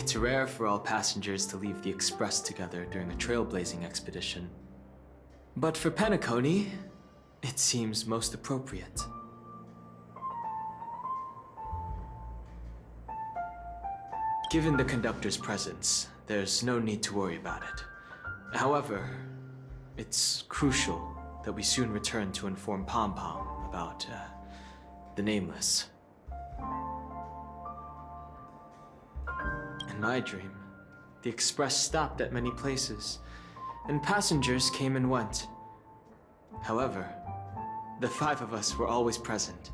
It's rare for all passengers to leave the Express together during a trailblazing expedition. But for Penacony, it seems most appropriate. Given the conductor's presence, there's no need to worry about it. However, it's crucial that we soon return to inform Pom Pom about, the Nameless. In my dream, the Express stopped at many places, and passengers came and went. However, the 5 of us were always present,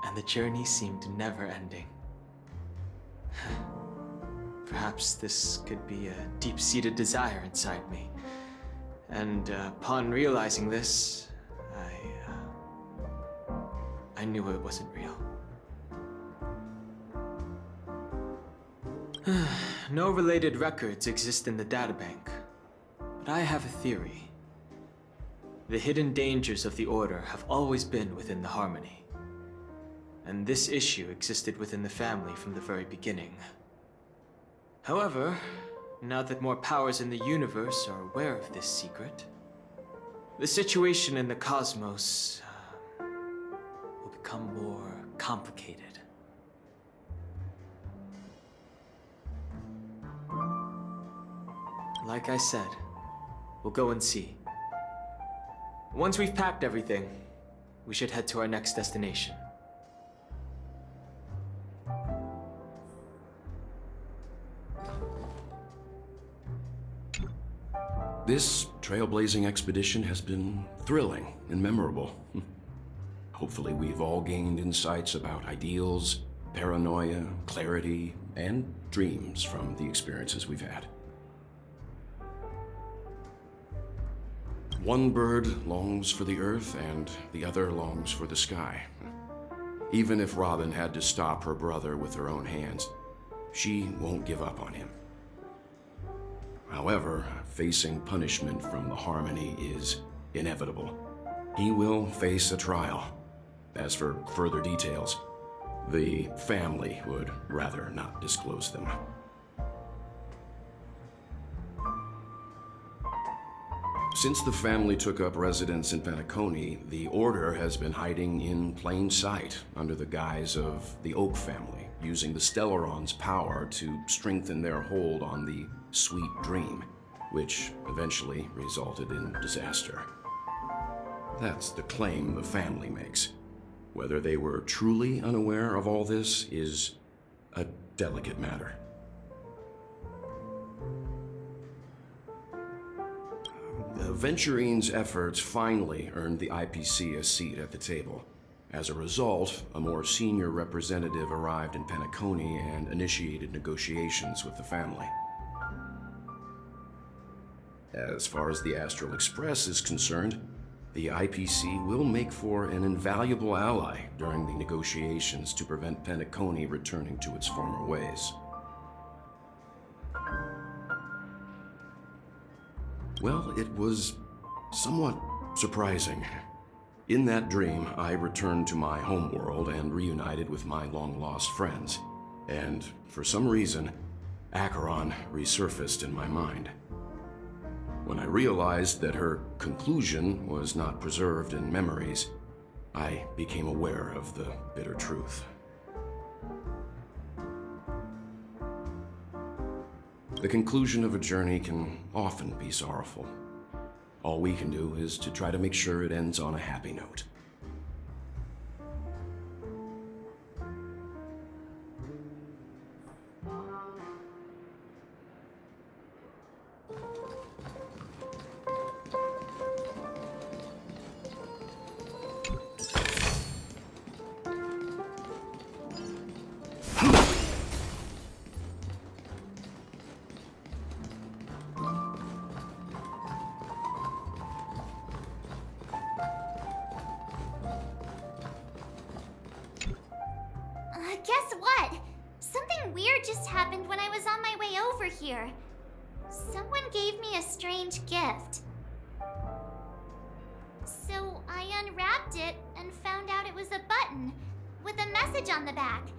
and the journey seemed never ending. Perhaps this could be a deep-seated desire inside me. And upon realizing this, I knew it wasn't real. No related records exist in the databank, but I have a theory. The hidden dangers of the Order have always been within the Harmony, and this issue existed within the family from the very beginning. However, now that more powers in the universe are aware of this secret, the situation in the cosmos will become more complicated. Like I said, we'll go and see. Once we've packed everything, we should head to our next destination. This trailblazing expedition has been thrilling and memorable. Hopefully we've all gained insights about ideals, paranoia, clarity, and dreams from the experiences we've had. One bird longs for the earth and the other longs for the sky. Even if Robin had to stop her brother with her own hands, she won't give up on him. However, facing punishment from the Harmony is inevitable. He will face a trial. As for further details, the family would rather not disclose them. Since the family took up residence in Penacony, the Order has been hiding in plain sight under the guise of the Oak family, using the Stellaron's power to strengthen their hold on the Sweet Dream, which eventually resulted in disaster. That's the claim the family makes. Whether they were truly unaware of all this is a delicate matter. Venturine's efforts finally earned the IPC a seat at the table. As a result, a more senior representative arrived in Penacony and initiated negotiations with the family. As far as the Astral Express is concerned, the IPC will make for an invaluable ally during the negotiations to prevent Penacony returning to its former ways. Well, it was somewhat surprising. In that dream, I returned to my homeworld and reunited with my long-lost friends. And for some reason, Acheron resurfaced in my mind. When I realized that her conclusion was not preserved in memories, I became aware of the bitter truth. The conclusion of a journey can often be sorrowful. All we can do is to try to make sure it ends on a happy note. Guess what? Something weird just happened when I was on my way over here. Someone gave me a strange gift. So I unwrapped it and found out it was a button with a message on the back.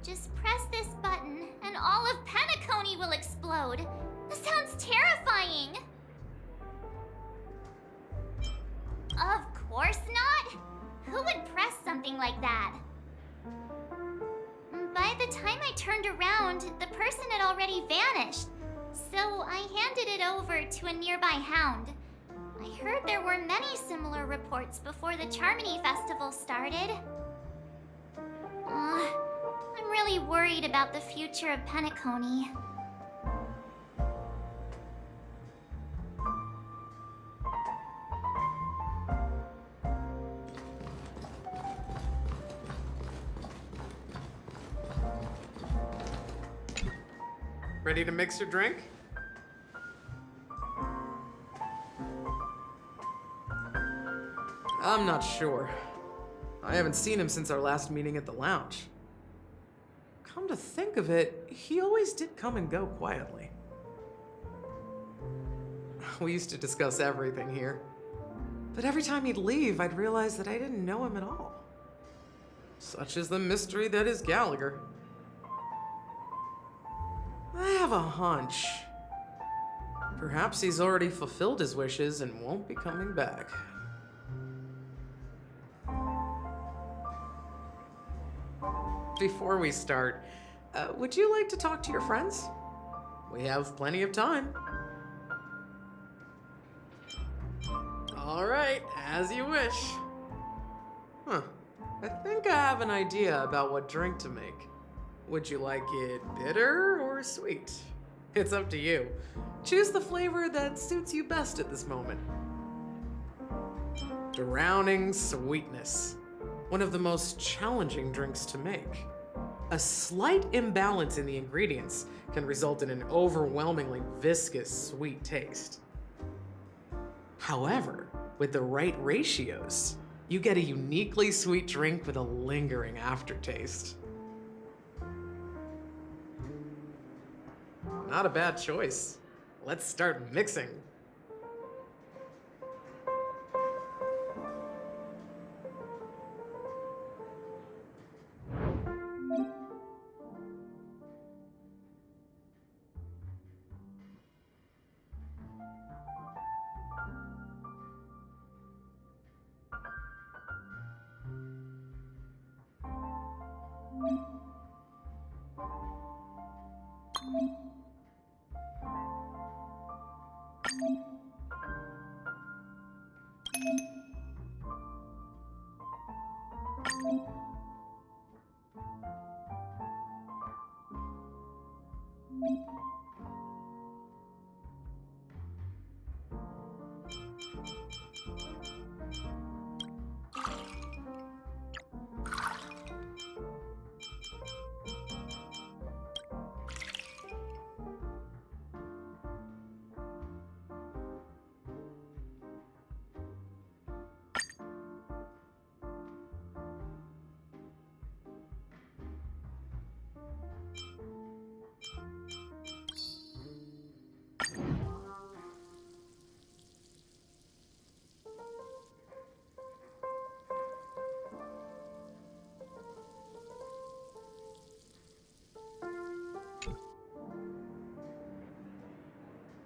Just press this button and all of Penacony will explode. This sounds terrifying. Of course not. Who would press something like that? By the time I turned around, the person had already vanished. So I handed it over to a nearby hound. I heard there were many similar reports before the Charmony Festival started. I'm really worried about the future of Penacony. Ready to mix your drink? I'm not sure. I haven't seen him since our last meeting at the lounge. Come to think of it, he always did come and go quietly. We used to discuss everything here. But every time he'd leave, I'd realize that I didn't know him at all. Such is the mystery that is Gallagher. I have a hunch. Perhaps he's already fulfilled his wishes and won't be coming back. Before we start, would you like to talk to your friends? We have plenty of time. All right, as you wish. Huh. I think I have an idea about what drink to make. Would you like it bitter or sweet? It's up to you. Choose the flavor that suits you best at this moment. Drowning sweetness. One of the most challenging drinks to make. A slight imbalance in the ingredients can result in an overwhelmingly viscous sweet taste. However, with the right ratios, you get a uniquely sweet drink with a lingering aftertaste. Not a bad choice. Let's start mixing.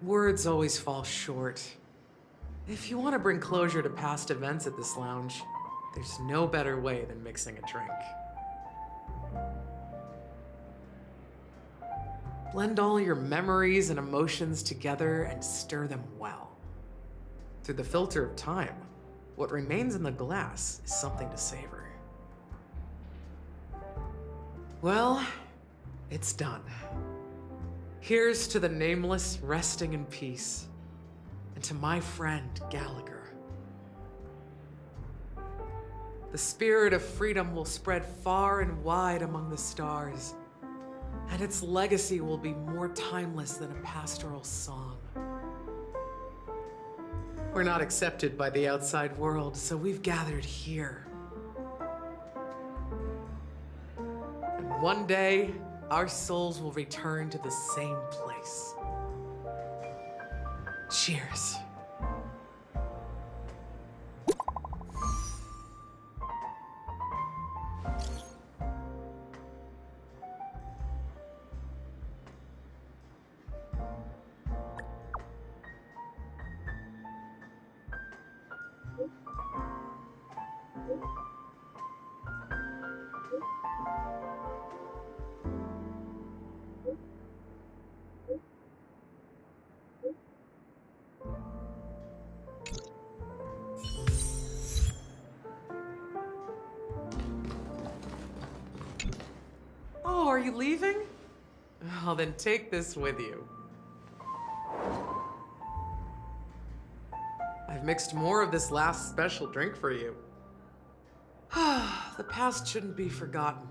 Words always fall short. If you want to bring closure to past events at this lounge, there's no better way than mixing a drink. Blend all your memories and emotions together and stir them well. Through the filter of time, what remains in the glass is something to savor. Well, it's done. Here's to the nameless resting in peace, and to my friend Gallagher. The spirit of freedom will spread far and wide among the stars, and its legacy will be more timeless than a pastoral song. We're not accepted by the outside world, so we've gathered here. And one day, our souls will return to the same place. Cheers. Oh, are you leaving? Oh, then take this with you. I've mixed more of this last special drink for you. The past shouldn't be forgotten.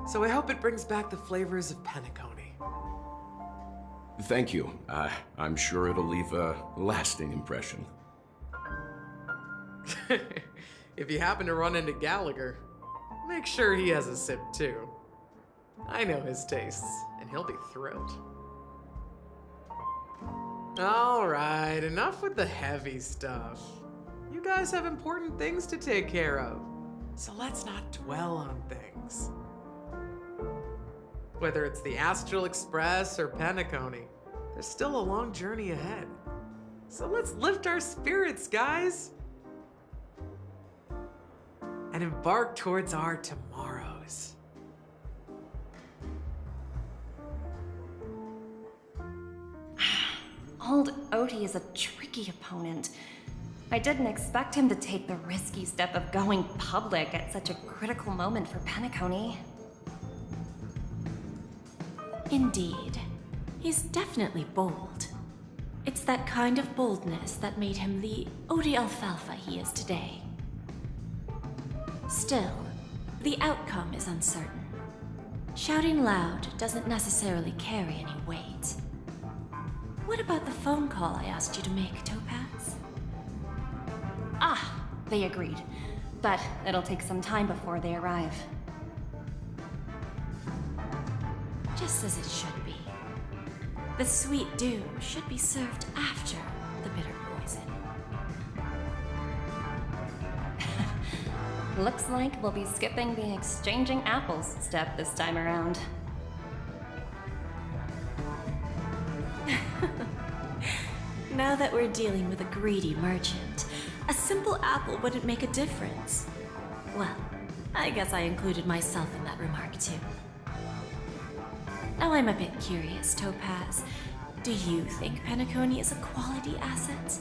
So I hope it brings back the flavors of Penacony. Thank you. I'm sure it'll leave a lasting impression. If you happen to run into Gallagher, make sure he has a sip too. I know his tastes, and he'll be thrilled. Alright, enough with the heavy stuff. You guys have important things to take care of, so let's not dwell on things. Whether it's the Astral Express or Penacony, there's still a long journey ahead. So let's lift our spirits, guys! And embark towards our tomorrows. Old Odie is a tricky opponent. I didn't expect him to take the risky step of going public at such a critical moment for Penacony. Indeed. He's definitely bold. It's that kind of boldness that made him the Odie Alfalfa he is today. Still, the outcome is uncertain. Shouting loud doesn't necessarily carry any weight. What about the phone call I asked you to make, Topaz? Ah, they agreed. But it'll take some time before they arrive. Just as it should be. The sweet dew should be served after the bitter poison. Looks like we'll be skipping the exchanging apples step this time around. Now that we're dealing with a greedy merchant, a simple apple wouldn't make a difference. Well, I guess I included myself in that remark too. Now I'm a bit curious, Topaz. Do you think Penacony is a quality asset?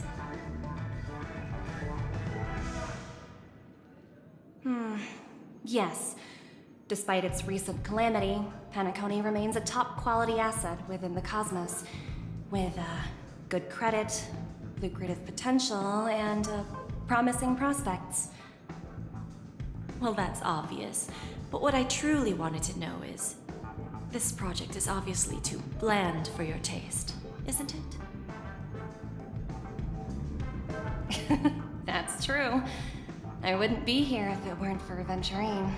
Yes. Despite its recent calamity, Penacony remains a top quality asset within the cosmos, with good credit, lucrative potential, and promising prospects. Well, that's obvious. But what I truly wanted to know is, this project is obviously too bland for your taste, isn't it? That's true. I wouldn't be here if it weren't for Aventurine.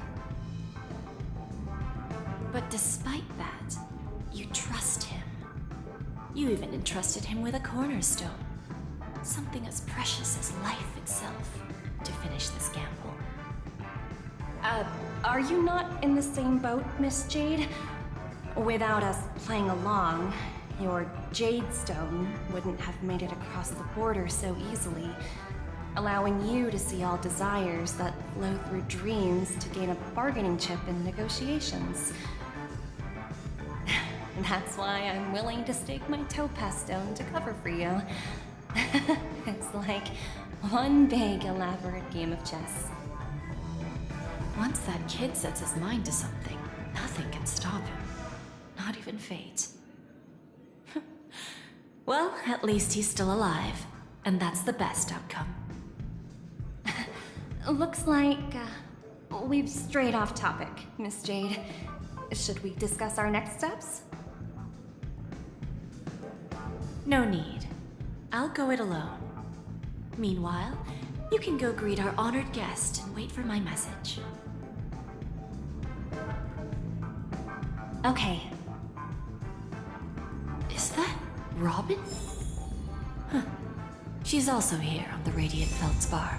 But despite that, you trust him. You even entrusted him with a cornerstone. Something as precious as life itself, to finish this gamble. Are you not in the same boat, Miss Jade? Without us playing along, your Jade Stone wouldn't have made it across the border so easily, allowing you to see all desires that flow through dreams to gain a bargaining chip in negotiations. That's why I'm willing to stake my Topaz Stone to cover for you. It's like one big, elaborate game of chess. Once that kid sets his mind to something, nothing can stop him. Not even fate. Well, at least he's still alive, and that's the best outcome. Looks like we've strayed off topic, Miss Jade. Should we discuss our next steps? No need. I'll go it alone. Meanwhile, you can go greet our honored guest and wait for my message. Okay. Is that Robin? Huh. She's also here on the Radiant Feldspar.